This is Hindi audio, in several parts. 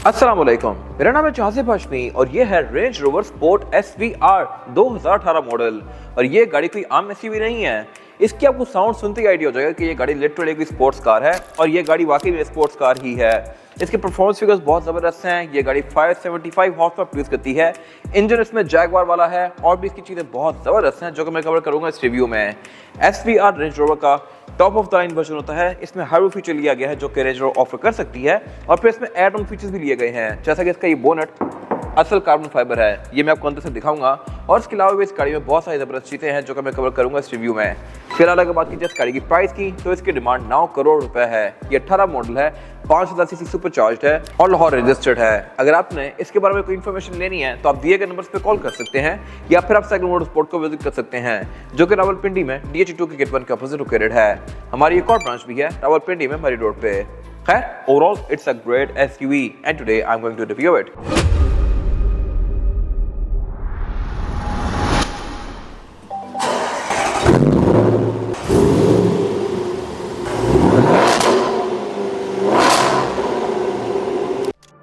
अस्सलाम वालेकुम, मेरा नाम है चासिफ हाशमी और ये है range rover sport SVR 2018 model. और ये गाड़ी कोई आम एसयूवी नहीं है। इसकी आपको साउंड सुनते ही आइडिया हो जाएगा कि ये गाड़ी लिटरली कोई स्पोर्ट्स कार है और ये गाड़ी वाकई में स्पोर्ट्स कार ही है। इसके परफॉर्मेंस फिगर्स बहुत ज़बरदस्त हैं। ये गाड़ी 575 हॉर्स पावर प्रोड्यूस करती है। इंजन इसमें जैगवार वाला है और भी इसकी चीज़ें बहुत ज़बरदस्त हैं जो कि मैं कवर करूँगा इस रिव्यू में। SVR रेंज रोवर का top of the line version होता है। इसमें हाईवे फीचर लिया गया है जो कि रेंज रोवर ऑफर कर सकती है और फिर इसमें एड ऑन फीचर्स भी लिए गए हैं, जैसा कि इसका ये बोनट असल कार्बन फाइबर है। ये मैं आपको अंदर से दिखाऊंगा और इसके अलावा भी इस गाड़ी में बहुत सारी ज़बरदस्त चीज़ें हैं जो कि मैं कवर करूंगा इस रिव्यू में। फिलहाल अगर बात की इस गाड़ी की प्राइस की तो इसकी डिमांड 9 करोड़ रुपए है। ये 18 मॉडल है, 5000 सीसी सुपरचार्ज्ड है और लाहौर रजिस्टर्ड है। अगर आपने इसके बारे में कोई इन्फॉर्मेशन लेनी है तो आप दिए गए नंबर्स पे कॉल कर सकते हैं या फिर आप साइकिल मोटर स्पोर्ट को विजिट कर सकते हैं जो कि रावलपिंडी में DH2 के गेट 1 के अपोजिट लोकेटेड है। हमारी एक और ब्रांच भी है रावलपिंडी में मरी रोड पे। खैर, overall it's a great SUV and today I am going to review it.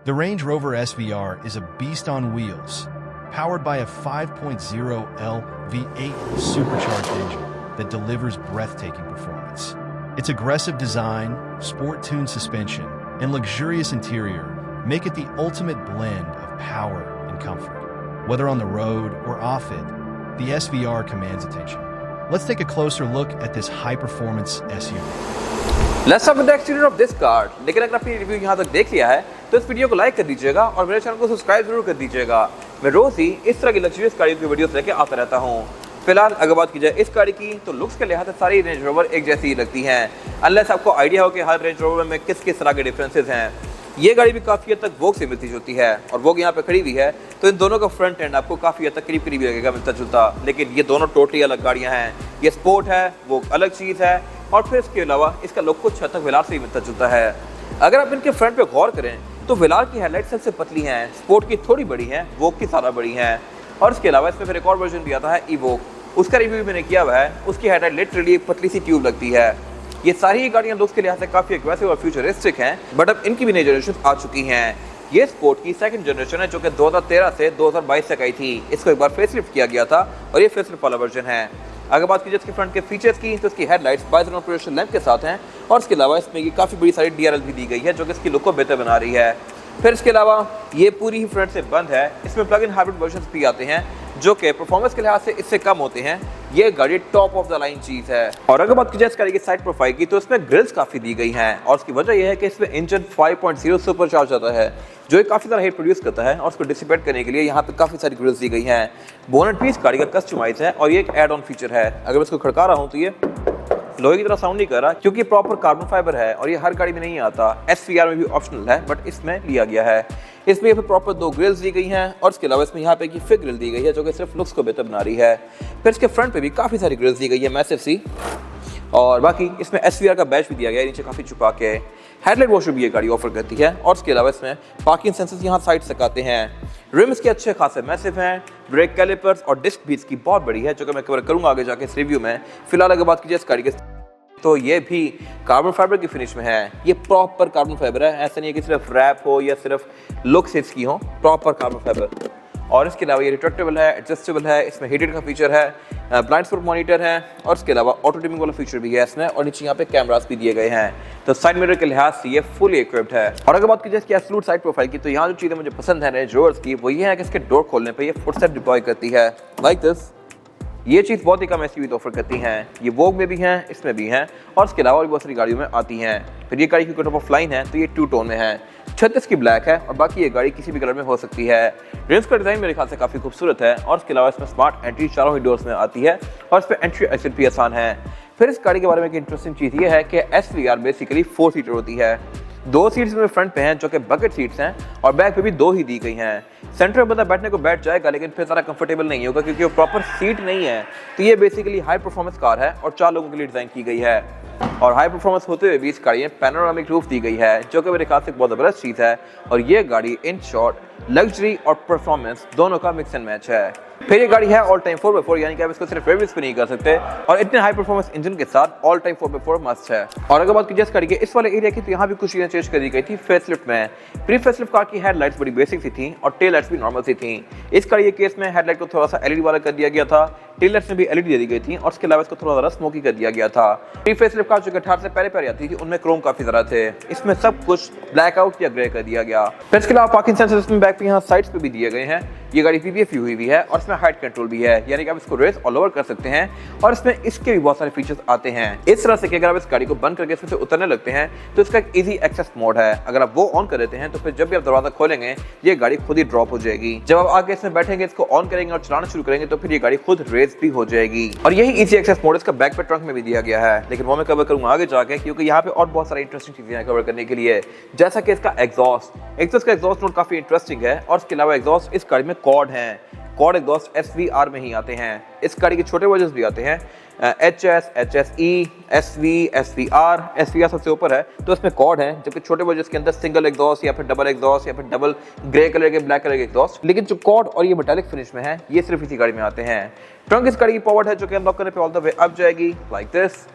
The Range Rover SVR is a beast on wheels, powered by a 5.0L V8 supercharged engine that delivers breathtaking performance. Its aggressive design, sport-tuned suspension, and luxurious interior make it the ultimate blend of power and comfort. Whether on the road or off it, the SVR commands attention. Let's take a closer look at this high-performance SUV. Let's talk about the exterior of this car। लेकिन अगर आपने रिव्यू यहाँ तक देख लिया है तो इस वीडियो को लाइक कर दीजिएगा और मेरे चैनल को सब्सक्राइब जरूर कर दीजिएगा। मैं रोज ही इस तरह की लग्जरियस गाड़ियों की वीडियोस लेके आता रहता हूँ। फिलहाल अगर बात की जाए इस गाड़ी की तो लुक्स के लिहाज से सारी रेंज रोवर एक जैसी ही लगती हैं, अनलेस आपको आइडिया हो कि हर रेंज रोवर में किस किस तरह के डिफरेंसेस हैं। ये गाड़ी भी काफ़ी हद तक वोग से मिलती जुलती है और वोग यहाँ पे खड़ी हुई है तो इन दोनों का फ्रंट एंड आपको काफ़ी हद तक करीब करीब लगेगा मिलता जुलता, लेकिन ये दोनों टोटली अलग गाड़ियाँ हैं। ये स्पोर्ट है, वो अलग चीज़ है और फिर इसके अलावा इसका लुक कुछ हद तक वेलार से ही मिलता जुलता है। अगर आप इनके फ्रंट पे गौर करें तो वेलार की हेडलाइट सबसे पतली हैं, स्पोर्ट की थोड़ी बड़ी हैं, वोग की ज़्यादा बड़ी हैं। और इसके अलावा इसमें फिर एक और वर्जन भी आता है इवोक, उसका रिव्यू मैंने किया हुआ है। उसकी हेडलाइट लिटरली एक पतली सी ट्यूब लगती है। ये सारी गाड़ियाँ लुक्स के लिहाज से काफ़ी एग्रेसिव और फ्यूचरिस्टिक हैं, बट अब इनकी भी नई जनरेशन आ चुकी हैं। ये स्पोर्ट की सेकंड जनरेशन है जो कि 2013 से 2022 तक आई थी। इसको एक बार फेसलिफ्ट किया गया था और ये फेसलिफ्ट वाला वर्जन है। अगर बात की जाए इसके फ्रंट के फीचर्स की तो इसकी हेडलाइट्स बाइजोनल प्रोजेक्शन लैंप के साथ हैं और इसके अलावा इसमें ये काफ़ी बड़ी सारी DRL भी दी गई है जो कि इसकी लुक को बेहतर बना रही है। फिर इसके अलावा ये पूरी ही फ्रंट से बंद है। इसमें प्लग इन हाइब्रिड वर्जन भी आते हैं जो कि परफॉर्मेंस के लिहाज से इससे कम होते हैं। ये गाड़ी टॉप ऑफ द लाइन चीज़ है। और अगर बात की जाए इस गाड़ी की साइड प्रोफाइल की तो इसमें ग्रिल्स काफ़ी दी गई हैं और उसकी वजह यह है कि इसमें इंजन 5.0 सुपरचार्ज आता है जो एक काफ़ी सारा हीट प्रोड्यूस करता है और उसको डिसिपेट करने के लिए यहाँ पे काफ़ी सारी ग्रिल्स दी गई हैं। बोनट भी इस गाड़ी का कस्टमाइज है और ये एक एड ऑन फीचर है। अगर मैं इसको खड़का रहा हूँ तो ये लोहे की तरह साउंड नहीं कर रहा क्योंकि प्रॉपर कार्बन फाइबर है और ये हर गाड़ी में नहीं आता। SVR में भी ऑप्शनल है बट इसमें लिया गया है। इसमें फिर प्रॉपर 2 ग्रिल्स दी गई हैं और इसके अलावा इसमें यहाँ पे की फिक ग्रिल दी गई है जो कि सिर्फ लुक्स को बेहतर बना रही है। फिर इसके फ्रंट पे भी काफ़ी सारी ग्रिल्स दी गई है मैसिव सी, और बाकी इसमें SVR का बैच भी दिया गया है नीचे काफ़ी छुपा के। हेडलाइट वॉशर भी ये गाड़ी ऑफर करती है और इसके अलावा इसमें पार्किंग सेंसर्स यहाँ साइड से आते हैं। रिम्स के अच्छे खासे मैसिव हैं। ब्रेक कैलिपर्स और डिस्क भी इसकी बहुत बड़ी है जो कि मैं कवर करूँगा आगे जाके इस रिव्यू में। फिलहाल अगर बात की जाए इस गाड़ी के तो ये भी कार्बन फाइबर की फिनिश में है। ये प्रॉपर कार्बन फाइबर है, ऐसा नहीं है कि सिर्फ रैप हो या सिर्फ लुक्स इसकी हो, प्रॉपर कार्बन फाइबर। और इसके अलावा ये रिट्रैक्टेबल है, एडजस्टेबल है, इसमें हीटेड का फीचर है, ब्लाइंड स्पॉट मॉनिटर है और इसके अलावा ऑटो डिमिंग वाला फीचर भी है इसमें और नीचे यहाँ पे कैमरास भी दिए गए हैं। तो साइड मिरर के लिहाज से ये फुली इक्विप्ड है। और अगर बात की जाए इसकी एब्सोल्यूट साइड प्रोफाइल की तो यहाँ जो चीज़ें मुझे पसंद है रेंज रोवर्स की वो ये है कि इसके डोर खोलने पर ये फुटस्टेप डिप्लॉय करती है लाइक दिस। ये चीज़ बहुत ही कम SUV ऑफर करती हैं। ये वोग में भी हैं, इसमें भी हैं और इसके अलावा भी बहुत सारी गाड़ियों में आती हैं। फिर ये गाड़ी की टॉप ऑफ लाइन है तो ये 2 टोन में है। 36 की ब्लैक है और बाकी ये गाड़ी किसी भी कलर में हो सकती है। रिम्स का डिज़ाइन मेरे ख्याल से काफ़ी खूबसूरत है और इसके अलावा इसमें स्मार्ट एंट्री चारों ही डोर्स में आती है और इस पर एंट्री एक्सिट भी आसान है। फिर इस गाड़ी के बारे में एक इंटरेस्टिंग चीज़ ये है कि SVR बेसिकली 4 सीटर होती है। 2 सीट्स में फ्रंट पे हैं जो कि बकेट सीट्स हैं और बैक पे भी 2 ही दी गई हैं। सेंटर में बंदा बैठने को बैठ जाएगा लेकिन फिर ज़्यादा कंफर्टेबल नहीं होगा क्योंकि वो प्रॉपर सीट नहीं है। तो ये बेसिकली हाई परफॉर्मेंस कार है और 4 लोगों के लिए डिज़ाइन की गई है। और हाई परफॉर्मेंस होते हुए भी इस गाड़ी में पैनोरामिक रूफ दी गई है जो कि मेरे ख्याल से बहुत ज़बरदस्त चीज़ है। और ये गाड़ी इन शॉर्ट लग्जरी और परफॉर्मेंस दोनों का मिक्स एंड मैच है। फिर ये गाड़ी है ऑल टाइम 4x4, यानी कि आप इसको सिर्फ रिव्यूज पे नहीं कर सकते, और इतने हाई परफॉर्मेंस इंजन के साथ ऑल टाइम 4x4 मस्त है। और अगर बात की जिस गाड़ी के इस वाले एरिया की, तो यहाँ भी कुछ चीजें चेंज कर दी गई थी फेसलिफ्ट में। प्री फेसलिफ्ट कार की हेडलाइट्स बड़ी बेसिक सी थी और टेल लाइट्स भी नॉर्मल सी थी। इस गाड़ी के केस में हेडलाइट को थोड़ा सा एलईडी वाला कर दिया गया था, टेल लाइट्स में भी एलईडी दे दी गई थी, और उसके अलावा इसको थोड़ा ज़्यादा स्मोकी कर दिया गया था। प्री फेसलिफ्ट कार जो 18 से पहले आती थी उनमें क्रोम काफी ज़्यादा थे, इसमें सब कुछ ब्लैक आउट या ग्रे कर दिया गया। फिर इसके अलावा पार्किंग सेंसर्स इसमें बैक पे यहाँ साइड्स पे भी दिए गए हैं। ये गाड़ी पीपीएफ हुई भी है और इसमें हाइट कंट्रोल भी है, यानी कि आप इसको रेस और लोअर कर सकते हैं, और इसमें इसके भी बहुत सारे फीचर्स आते हैं। इस तरह से कि अगर आप इस गाड़ी को बंद करके इसमें से उतरने लगते हैं तो इसका एक इजी एक्सेस मोड है। अगर आप वो ऑन कर देते हैं तो फिर जब भी आप दरवाजा खोलेंगे ये गाड़ी खुद ही ड्रॉप हो जाएगी। जब आप आगे इसमें बैठेंगे, इसको ऑन करेंगे और चलाना शुरू करेंगे तो फिर ये गाड़ी खुद रेस भी हो जाएगी। और यही इजी एक्सेस मोड इसका बैक पे ट्रंक में भी दिया गया है, लेकिन वो मैं कवर करूंगा आगे जाके, क्योंकि यहाँ पे और बहुत सारी इंटरेस्टिंग चीजें हैं कवर करने के लिए, जैसा कि इसका एग्जॉस्ट का एग्जॉस्ट नोट काफी इंटरेस्टिंग है। और इसके अलावा एग्जॉस्ट इस गाड़ी में कॉर्ड है, कॉर्ड एग्जॉस्ट SVR में ही आते हैं। इस गाड़ी के छोटे वर्जन्स भी आते हैं, HS, HSE, SV, SVR सबसे ऊपर है तो इसमें कॉर्ड है, जबकि छोटे वर्जन्स के अंदर सिंगल एग्जॉस्ट या फिर डबल एग्जॉस्ट या फिर डबल ग्रे कलर के ब्लैक कलर के एग्जॉस्ट, लेकिन जो कॉर्ड और ये मेटालिक फिनिश में है ये सिर्फ इसी गाड़ी में आते हैं। ट्रंक इस गाड़ी की पावर्ड है, जो कि अनलॉक करने पे ऑल द वे अप जाएगी लाइक दिस।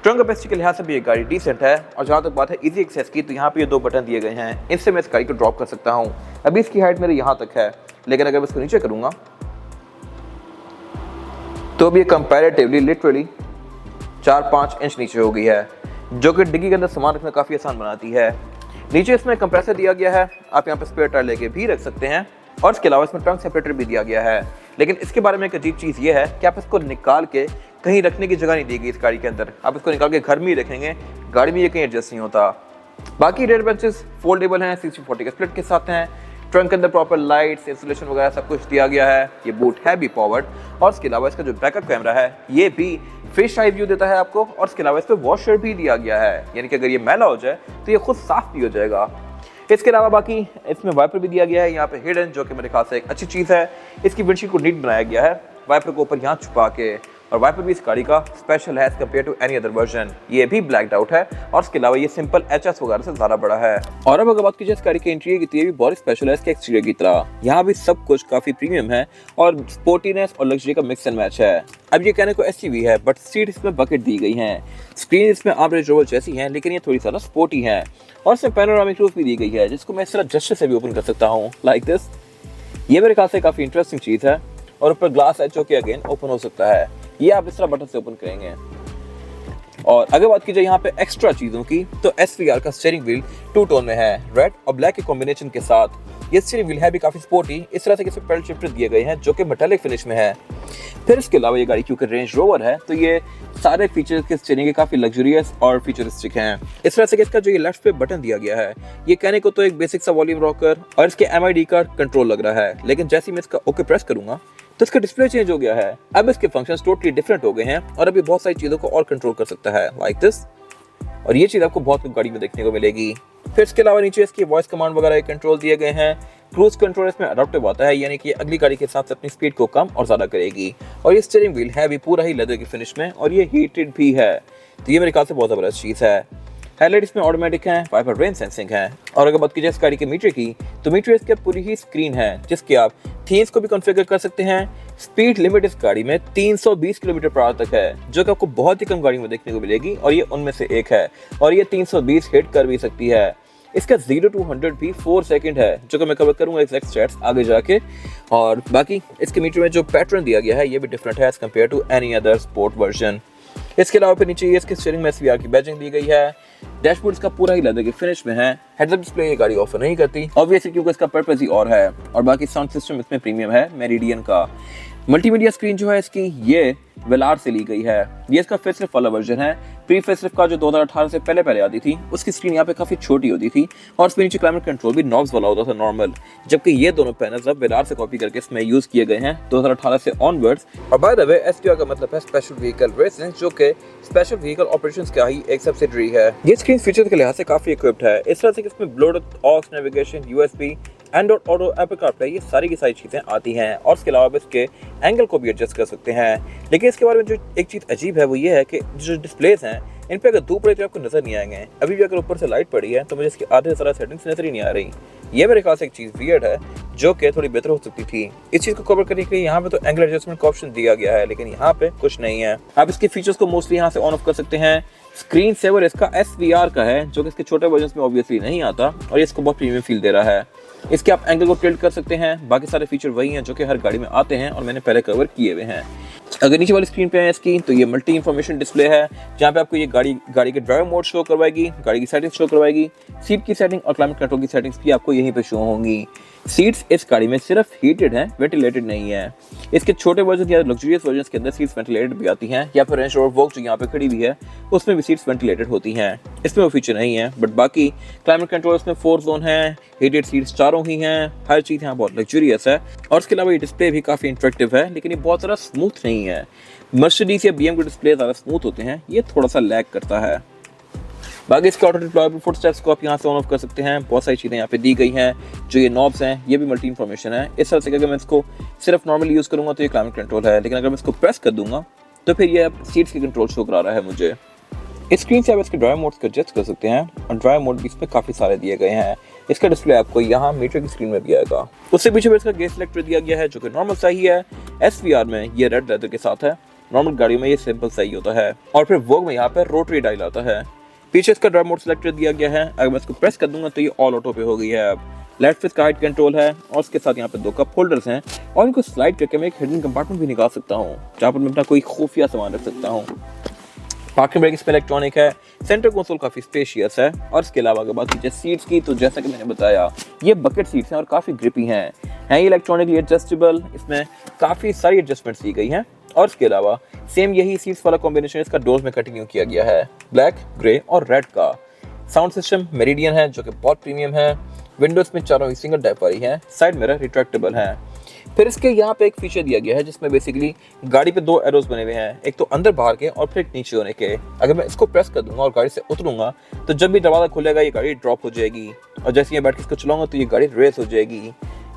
ट्रंक कैपेसिटी के लिहाज से भी ये गाड़ी डिसेंट है। और जहाँ तक बात है इजी एक्सेस की, तो यहाँ पे ये 2 बटन दिए गए हैं, इससे मैं इस गाड़ी को ड्रॉप कर सकता हूँ। अभी इसकी हाइट मेरे यहाँ तक है, लेकिन अगर मैं इसको नीचे करूँगा तो अब ये कंपैरेटिवली लिटरली 4-5 इंच नीचे हो गई है, जो कि डिग्गी के अंदर सामान रखना काफ़ी आसान बनाती है। नीचे इसमें कंप्रेसर दिया गया है, आप यहाँ पे स्पेयर टायर लेके भी रख सकते हैं, और इसके अलावा इसमें ट्रंक सेपरेटर भी दिया गया है। लेकिन इसके बारे में एक अजीब चीज़ ये है कि आप इसको निकाल के कहीं रखने की जगह नहीं दी गई इस गाड़ी के अंदर। आप इसको निकाल के घर में ही रखेंगे, गाड़ी में ये कहीं एडजस्ट नहीं होता। बाकी रेयर बेंचेस फोल्डेबल हैं, 60/40 के स्प्लिट के साथ हैं। ट्रंक के अंदर प्रॉपर लाइट्स, इंसुलेशन वगैरह सब कुछ दिया गया है। ये बूट है भी पावर्ड, और इसके अलावा इसका जो बैकअप कैमरा है ये भी फिश आई व्यू देता है आपको, और इसके अलावा इस पर वॉशर भी दिया गया है, यानी कि अगर ये मैला हो जाए तो ये खुद साफ भी हो जाएगा। इसके अलावा बाकी इसमें वाइपर भी दिया गया है यहाँ पे हिडन, जो कि मेरे ख्याल से एक अच्छी चीज़ है। इसकी विंडशील्ड को नीट बनाया गया है, वाइपर को ऊपर यहाँ छुपा के, और वाइपर भी इस गाड़ी का स्पेशल है as compared to any other version. ये भी ब्लैक्ड आउट है, और इसके अलावा ये सिंपल HS वगैरह से ज़्यादा बड़ा है। और अब अगर बात कीजिए इस गाड़ी के इंटीरियर की, तो ये भी बहुत स्पेशल है इसके एक्सटीरियर की तरह। यहाँ भी सब कुछ काफ़ी प्रीमियम है, और स्पोर्टीनेस और लग्जरी का मिक्स एंड मैच है। अब ये कहने को SUV है, बट सीट इसमें बकेट दी गई हैं। स्क्रीन इसमें आम रेंज रोवर जैसी हैं, लेकिन ये थोड़ी सा स्पोर्टी है, और इसमें पैनोरामिक रूफ भी दी गई है, जिसको मैं इस तरह जस्ट से भी ओपन कर सकता हूँ लाइक दिस। ये मेरे ख्याल से काफ़ी इंटरेस्टिंग चीज़ है। और ऊपर ग्लास है जो कि अगेन ओपन हो सकता है, ये आप इस तरह बटन से ओपन करेंगे। और अगर बात की जाए यहाँ पे एक्स्ट्रा चीज़ों की, तो SVR का स्टीयरिंग व्हील 2 टोन में है, रेड और ब्लैक के कॉम्बिनेशन के साथ। ये स्टीयरिंग व्हील है भी काफ़ी स्पोर्टी, इस तरह से इसमें पेडल शिफ्टर दिए गए हैं जो कि मेटालिक फिनिश में है। फिर इसके अलावा ये गाड़ी क्योंकि रेंज रोवर है, तो ये सारे फीचर्स के स्टीयरिंग के काफ़ी लग्जरियस और फीचरिस्टिक हैं। इस तरह से कि इसका जो ये लेफ्ट पे बटन दिया गया है, ये कहने को तो एक बेसिक सा वॉल्यूम रॉकर और इसके MID का कंट्रोल लग रहा है, लेकिन जैसे ही मैं इसका ओके प्रेस करूंगा तो इसका डिस्प्ले चेंज हो गया है। अब इसके फंक्शंस टोटली डिफरेंट हो गए हैं, और अभी बहुत सारी चीज़ों को और कंट्रोल कर सकता है लाइक दिस। और ये चीज़ आपको बहुत गाड़ी में देखने को मिलेगी। फिर इसके अलावा नीचे इसकी वॉइस कमांड वगैरह कंट्रोल दिए गए हैं। क्रूज कंट्रोल इसमें अडॉप्टिव आता है, यानी कि अगली गाड़ी के हिसाब से अपनी स्पीड को कम और ज़्यादा करेगी। और ये स्टीयरिंग व्हील है भी पूरा ही लेदर की फिनिश में, और ये हीटेड भी है, तो ये मेरे ख्याल से बहुत ज़बरदस्त चीज़ है। हेडलाइट इसमें ऑटोमेटिक है, वाइपर रेन सेंसिंग है। और अगर बात कीजिए इस गाड़ी के मीटर की, तो मीटर इसके पूरी ही स्क्रीन है, जिसके आप थीम्स को भी कॉन्फ़िगर कर सकते हैं। स्पीड लिमिट इस गाड़ी में 320 किलोमीटर पर आवर तक है, जो कि आपको बहुत ही कम गाड़ी में देखने को मिलेगी, और ये उनमें से एक है। और ये 320 हिट कर भी सकती है। इसका 0 to 100 भी 4 सेकंड है, जो कि मैं कवर करूंगा एग्जैक्ट स्टैट्स आगे जाके। और बाकी इसके मीटर में जो पैटर्न दिया गया है ये भी डिफरेंट है as compared to any other sport version. इसके अलावा फिर नीचे इसके स्टीयरिंग में SVR की बैजिंग दी गई है। डैशबोर्ड इसका पूरा ही लेदर की फिनिश में है। हेड्स अप डिस्प्ले ये गाड़ी ऑफर नहीं करती, ऑब्वियसली क्योंकि इसका पर्पस ही और है। और बाकी साउंड सिस्टम इसमें प्रीमियम है मेरिडियन का। मल्टीमीडिया स्क्रीन जो है इसकी ये वेलार से ली गई है। ये इसका फेसलिफ्ट वाला वर्जन है। प्री फेसलिफ्ट का जो 2018 से पहले आती थी, उसकी स्क्रीन यहाँ पे काफी छोटी होती थी, और इसमें नीचे क्लाइमेट कंट्रोल भी नॉब्स वाला होता था नॉर्मल, जबकि ये दोनों पैनल्स अब वेलार से कॉपी करके इसमें यूज किए गए हैं 2018 से ऑनवर्ड्स। और बाय द वे SVR का मतलब है स्पेशल व्हीकल रेसिंग, जो कि स्पेशल व्हीकल ऑपरेशंस का ही एक सब्सिडरी है। ये स्क्रीन फीचर्स के लिहाज से काफी इक्विप्ड है, इस तरह से इसमें Bluetooth, aux, navigation, USB, Android Auto, Apple CarPlay, ये सारी की सारी चीज़ें आती हैं। और इसके अलावा इसके एंगल को भी एडजस्ट कर सकते हैं। लेकिन इसके बारे में जो एक चीज़ अजीब है वो ये है कि जो डिस्प्लेस हैं इन पे अगर धूप पड़े तो आपको नजर नहीं आएंगे। अभी भी अगर ऊपर से लाइट पड़ी है तो मुझे इसकी आधे से ज़्यादा सेटिंग्स नजर ही नहीं आ रही। ये मेरे ख्याल से एक चीज़ वियर्ड है जो कि थोड़ी बेहतर हो सकती थी। इस चीज़ को कवर करने के लिए यहाँ पे तो एंगल एडजस्टमेंट का ऑप्शन दिया गया है, लेकिन यहाँ पे कुछ नहीं है। आप इसके फीचर्स को मोस्टली यहाँ से ऑन ऑफ कर सकते हैं। स्क्रीन सेवर इसका SVR का है, जो कि इसके छोटे वर्जन में ऑब्वियसली नहीं आता, और ये इसको बहुत प्रीमियम फील दे रहा है। इसके आप एंगल को टिल्ट कर सकते हैं। बाकी सारे फीचर वही हैं जो कि हर गाड़ी में आते हैं और मैंने पहले कवर किए हुए हैं। अगर नीचे वाली स्क्रीन पे है इसकी, तो ये मल्टी इंफॉर्मेशन डिस्प्ले है, जहाँ पे आपको ये गाड़ी के ड्राइवर मोड शो करवाएगी, गाड़ी की सेटिंग्स शो करवाएगी, सीट की सेटिंग और क्लाइमेट कंट्रोल की सेटिंग्स भी आपको यहीं पे शो होंगी। सीट्स इस गाड़ी में सिर्फ हीटेड हैं, वेंटिलेटेड नहीं है। इसके छोटे वर्जन या लग्जरियस वर्जन के अंदर सीट्स वेंटिलेटेड भी आती हैं, या फिर रेंज रोवर वोल्क्स जो यहाँ पे खड़ी हुई है उसमें भी सीट्स वेंटिलेटेड होती हैं। इसमें वो फीचर नहीं है, बट बाकी क्लाइमेट कंट्रोल इसमें 4 जोन है, हीटेड सीट्स चारों ही हैं, हर चीज़ यहाँ बहुत लग्जरियस है। और इसके अलावा ये डिस्प्ले भी काफ़ी इंटरेक्टिव है, लेकिन ये बहुत ज़्यादा स्मूथ नहीं है। मर्सिडीज या BM के डिस्प्ले ज़्यादा स्मूथ होते हैं, ये थोड़ा सा लैग करता है। बाकी इसके ऑटो डिप्लॉयबल फुटस्टेप्स को आप यहाँ से ऑन ऑफ कर सकते हैं। बहुत सारी चीज़ें यहाँ पे दी गई हैं। जो ये नॉब्स हैं ये भी मल्टी इन्फॉर्मेशन है। इस तरह से अगर मैं इसको सिर्फ नॉर्मली यूज़ करूँगा तो ये क्लाइमेट कंट्रोल है, लेकिन अगर मैं इसको प्रेस कर दूंगा तो फिर ये सीट्स की कंट्रोल शो करा रहा है मुझे। इस स्क्रीन से आप इसके ड्राइव मोड्स को एडजस्ट कर सकते हैं, और ड्राइव मोड भी इसमें काफ़ी सारे दिए गए हैं। इसका डिस्प्ले आपको यहाँ मीटर की स्क्रीन में भी आएगा। उससे पीछे इसका गेयर सेलेक्टर दिया गया है, जो कि नॉर्मल सही है। SVR में ये रेड लेदर के साथ है, नॉर्मल गाड़ियों में ये सिंपल सही होता है, और फिर वोग में यहाँ पर रोटरी डायल आता है। पीछे इसका ड्राइव मोड सेलेक्टर दिया गया है। अगर मैं इसको प्रेस कर दूंगा तो ये ऑल ऑटो पे हो गई है। अब लेफ्ट फिस्ट का हाइट कंट्रोल है, और उसके साथ यहाँ पे 2 कप होल्डर्स हैं, और इनको स्लाइड करके मैं एक हिडन कंपार्टमेंट भी निकाल सकता हूँ, जहाँ पर मैं अपना कोई खुफिया सामान रख सकता हूँ। पार्किंग ब्रेक इसमें इलेक्ट्रॉनिक है। सेंटर कंसोल काफ़ी स्पेशियस है। और इसके अलावा अगर बात कीजिए सीट्स की, तो जैसा कि मैंने बताया ये बकेट सीट्स हैं और काफ़ी ग्रिपी हैं। ये इलेक्ट्रॉनिकली एडजस्टेबल, इसमें काफ़ी सारी एडजस्टमेंट्स दी गई हैं। और इसके अलावा सेम यही सीट्स वाला कॉम्बिनेशन इसका डोर्स में कंटिन्यू किया गया है, ब्लैक, ग्रे और रेड का। साउंड सिस्टम मेरिडियन है, जो कि बहुत प्रीमियम है। विंडोज में चारों ही सिंगल टाइप वाली हैं। साइड मिरर रिट्रैक्टेबल है। फिर इसके यहाँ पे एक फीचर दिया गया है जिसमें बेसिकली गाड़ी पे 2 एरोज बने हुए हैं, एक तो अंदर बाहर के और फिर एक नीचे होने के। अगर मैं इसको प्रेस कर दूंगा और गाड़ी से उतरूंगा तो जब भी दरवाजा खुलेगा ये गाड़ी ड्रॉप हो जाएगी, और जैसे ये बैठ के इसको चलाऊंगा तो ये गाड़ी रेस हो जाएगी।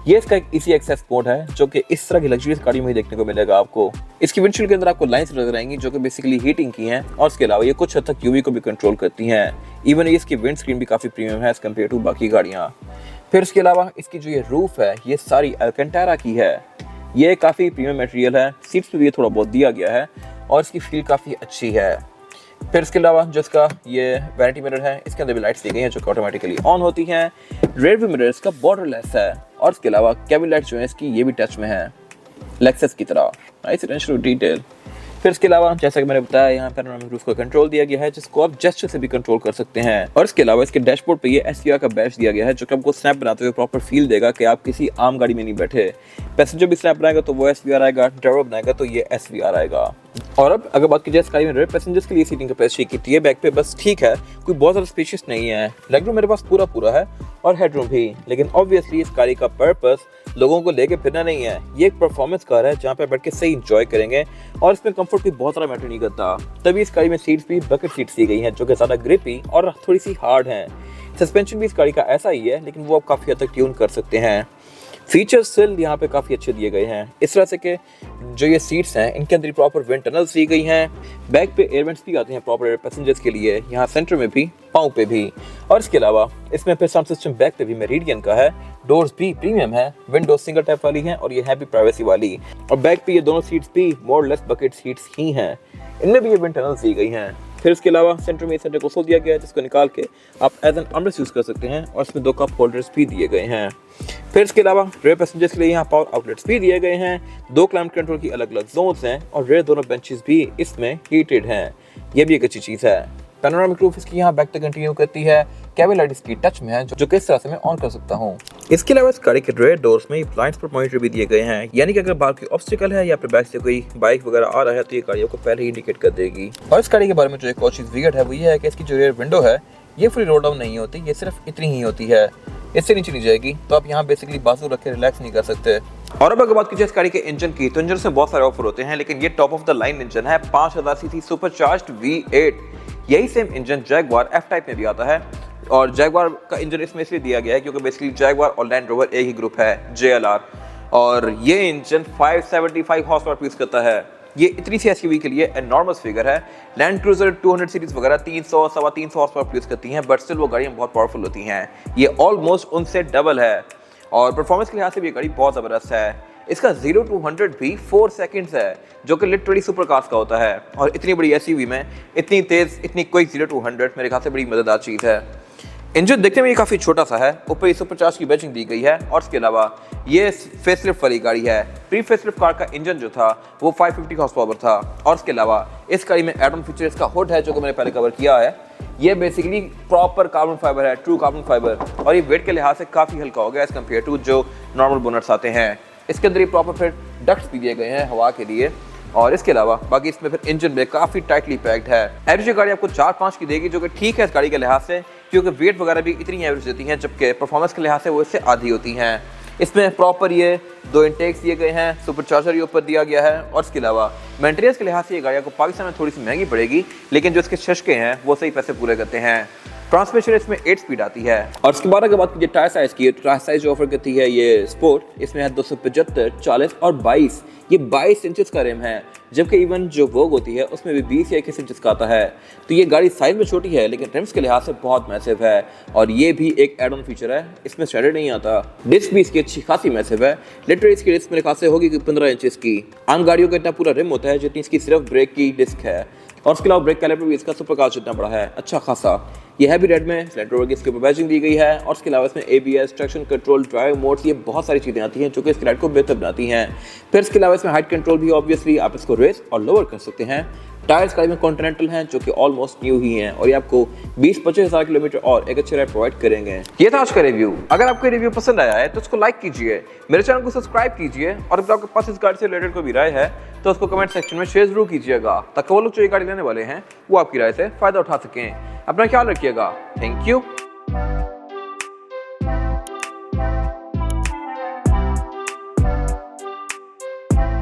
ये इसका एक इजी एक्सेस मोड है, जो कि इस तरह की लग्जरियस गाड़ी में ही देखने को मिलेगा आपको। इसकी विंडशील्ड के अंदर आपको लाइंस नजर आएंगी, जो कि बेसिकली हीटिंग की हैं, और इसके अलावा ये कुछ हद तक यूवी को भी कंट्रोल करती हैं। इवन इसकी विंड स्क्रीन भी काफ़ी प्रीमियम है एज कम्पेयर टू बाकी गाड़ियाँ। फिर इसके अलावा इसकी जो ये रूफ है ये सारी अल्कंटारा की है। ये काफ़ी प्रीमियम मटेरियल है। सीट्स पे भी ये थोड़ा बहुत दिया गया है, और इसकी फील काफ़ी अच्छी है। फिर इसके अलावा जो इसका ये वैनिटी मिरर है, इसके अंदर भी लाइट्स दी गई हैं जो कि ऑटोमेटिकली ऑन होती हैं। रेयर व्यू मिरर इसका बॉर्डरलेस है, और इसके अलावा कैबिन लाइट्स जो है इसकी ये भी टच में है, लेक्सस की तरह। Nice attention to detail. फिर इसके अलावा जैसा कि मैंने बताया यहाँ पैनोरामिक रूफ का कंट्रोल दिया गया है, जिसको आप जेस्चर से भी कंट्रोल कर सकते हैं। और इसके अलावा इसके डैशबोर्ड पे ये SVR का बैच दिया गया है, जो कि आपको स्नैप बनाते हुए प्रॉपर फील देगा कि आप किसी आम गाड़ी में नहीं बैठे। पैसेंजर भी स्नैप बनाएगा तो वो SVR आएगा, ड्राइवर बनाएगा तो ये SVR आएगा। और अब अगर बात की जाए इस गाड़ी में रेयर पैसेंजर्स के लिए सीटिंग कैपेसिटी कितनी है बैक पे, बस ठीक है, कोई बहुत ज़्यादा स्पेशियस नहीं है। लेग रूम मेरे पास पूरा है, और हेडरूम भी, लेकिन ऑब्वियसली इस गाड़ी का पर्पस लोगों को लेके फिरना नहीं है। ये एक परफॉर्मेंस कार है जहाँ पे बैठ के सही इंजॉय करेंगे, और इसमें कंफर्ट भी बहुत ज़्यादा मैटर नहीं करता। तभी इस गाड़ी में सीट्स भी बकेट सीट्स दी गई हैं, जो कि ज़्यादा ग्रिपी और थोड़ी सी हार्ड हैं। सस्पेंशन भी इस गाड़ी का ऐसा ही है, लेकिन वो आप काफ़ी हद तक ट्यून कर सकते हैं। फीचर्स स्टिल यहाँ पे काफ़ी अच्छे दिए गए हैं, इस तरह से कि जो ये सीट्स हैं इनके अंदर प्रॉपर विंड टनल्स दी गई हैं। बैक पे एयर वेंट्स भी आते हैं प्रॉपर एयर पैसेंजर्स के लिए, यहाँ सेंटर में भी, पाँव पे भी। और इसके अलावा इसमें फिर साउंड सिस्टम बैक पे भी मेरिडियन का है। डोर्स भी प्रीमियम है, विंडोज सिंगल टैप वाली हैं, और ये है भी प्राइवेसी वाली। और बैक पे ये दोनों सीट्स भी मोर लेस बकेट सीट्स ही हैं, इनमें भी ये विंड टनल्स दी गई हैं। फिर इसके अलावा सेंटर में सेंटर कंसोल दिया गया है, जिसको निकाल के आप एज एन आर्मरेस्ट यूज़ कर सकते हैं, और इसमें 2 कप होल्डर्स भी दिए गए हैं। फिर इसके अलावा रेयर पैसेंजर्स के लिए यहाँ पावर आउटलेट्स भी दिए गए हैं। 2 क्लाइमेट कंट्रोल की अलग अलग जोन्स हैं, और रेयर दोनों बेंचेस भी इसमें हीटेड हैं। ये भी एक अच्छी चीज़ है। पैनोरामिक रूफ इसकी यहाँ बैक तक कंटिन्यू करती है। कैबिन लाइट इसकी टच में है, जो किस तरह से मैं ऑन कर सकता हूँ। इसके अलावा इस गाड़ी के रेयर डोर्स में ब्लाइंड स्पॉट मॉनिटर भी दिए गए हैं, यानी कि अगर बाहर कोई ऑब्स्टिकल है या फिर बैक से कोई बाइक वगैरह आ रहा है तो ये गाड़ियों को पहले ही इंडिकेट कर देगी। और इस गाड़ी के बारे में जो एक और चीज़ वियर्ड है वो ये है कि इसकी जो रेयर विंडो है ये फुली रोल डाउन नहीं होती, ये सिर्फ इतनी ही होती है, इससे नीचे नहीं जाएगी, तो आप यहाँ बेसिकली बाजू रख के रिलैक्स नहीं कर सकते। और अब अगर बात कीजिए इस गाड़ी के इंजन की, तो इंजन से बहुत सारे ऑफर होते हैं, लेकिन ये top of the line engine है। 5000 सीसी सुपरचार्ज्ड V8। यही same engine Jaguar F type में भी आता है, और जैगवार का इंजन इसमें इसलिए दिया गया है क्योंकि बेसिकली जैगवार और लैंड रोवर एक ही ग्रुप है, JLR, और ये इंजन 575 हॉर्स पावर प्रोड्यूस करता है। ये इतनी सी एसयूवी के लिए एनॉर्मस फिगर है। लैंड क्रूजर 200 सीरीज वगैरह 300 सवा 300 हॉर्स पावर प्रोड्यूस करती हैं, बट स्टिल वो गाड़ियाँ बहुत पावरफुल होती हैं। ये ऑलमोस्ट उनसे डबल है और परफॉर्मेंस के लिहाज से भी ये गाड़ी बहुत ज़बरदस्त है। इसका 0 to 100 भी 4 सेकंड्स है, जो कि लिटरली सुपर कार्स का होता है। और इतनी बड़ी एसयूवी में इतनी तेज़, इतनी क्विक 0 to 100 मेरे ख्याल से बड़ी मददगार चीज़ है। इंजन देखने में ये काफ़ी छोटा सा है, ऊपर 150 की बैचिंग दी गई है और इसके अलावा ये फेसलिफ्ट वाली गाड़ी है। प्री फेसलिफ्ट कार का इंजन जो था वो 550 हॉर्स पावर था और इसके अलावा इस गाड़ी में एड ऑन फीचर इसका हुड है, जो कि मैंने पहले कवर किया है। ये बेसिकली प्रॉपर कार्बन फाइबर है, ट्रू कार्बन फाइबर, और ये वेट के लिहाज से काफ़ी हल्का हो गया एज कम्पेयर टू जो नॉर्मल बोनट्स आते हैं। इसके अंदर ये प्रॉपर फिर डक्ट्स भी दिए गए हैं हवा के लिए और इसके अलावा बाकी इसमें फिर इंजन में काफ़ी टाइटली पैक्ड है। एवरेज गाड़ी आपको 4-5 की देगी, जो कि ठीक है इस गाड़ी के लिहाज से, क्योंकि वेट वगैरह भी इतनी एवरेज देती हैं, जबकि परफॉर्मेंस के लिहाज से वो इससे आधी होती हैं। इसमें प्रॉपर ये 2 इंटेक्स दिए गए हैं, सुपर चार्जर ये ऊपर दिया गया है और इसके अलावा मेंटेनेंस के लिहाज से ये गाड़ी आपको पाकिस्तान में थोड़ी सी महंगी पड़ेगी, लेकिन जो इसके शशके हैं वो सही पैसे पूरे करते हैं। ट्रांसमिशन इसमें 8 स्पीड आती है। और इसके बाद अगर बात कीजिए टायर साइज़ की, टायर साइज़ जो ऑफर करती है ये स्पोर्ट, इसमें है 275, 40 और 22। ये 22 इंचेस का रिम है, जबकि इवन जो वोग होती है उसमें भी 20 या 21 इंचेस का आता है। तो ये गाड़ी साइज में छोटी है, लेकिन रिम्स के लिहाज से बहुत मैसिव है और ये भी एक एड ऑन फीचर है, इसमें स्टैंडर्ड नहीं आता। डिस्क भी इसकी अच्छी खासी मैसिव है, लिटरली इसकी डिस्क मेरे ख्याल से होगी 15 इंचेस की। आम गाड़ियों का इतना पूरा रिम होता है जितनी इसकी सिर्फ ब्रेक की डिस्क है और उसके अलावा ब्रेक कैलिपर भी इसका सुपर कार्स जितना बड़ा है, अच्छा खासा। ये है भी रेड में, स्लैंट रोवर की इसके ऊपर बैजिंग दी गई है और इसके अलावा इसमें ABS, traction control, drive modes, ये बहुत सारी चीज़ें आती हैं जो कि इस राइड को बेहतर बनाती हैं। फिर इसके अलावा इसमें हाइट कंट्रोल भी, ऑब्वियसली आप इसको रेस और लोअर कर सकते हैं। टायर्स गाड़ी में कॉन्टिनेंटल हैं, जो कि ऑलमोस्ट न्यू ही हैं और ये आपको 20-25 हज़ार किलोमीटर और एक अच्छे राइड प्रोवाइड करेंगे। ये था आज का रिव्यू। अगर आपको रिव्यू पसंद आया है तो उसको लाइक कीजिए, मेरे चैनल को सब्सक्राइब कीजिए और अगर आपके पास इस गाड़ी से रिलेटेड कोई भी राय है तो उसको कमेंट सेक्शन में शेयर जरूर कीजिएगा, ताकि वो लोग जो ये गाड़ी लेने वाले हैं वो आपकी राय से फ़ायदा उठा सकें। अपना ख्याल रखिएगा। Thank you.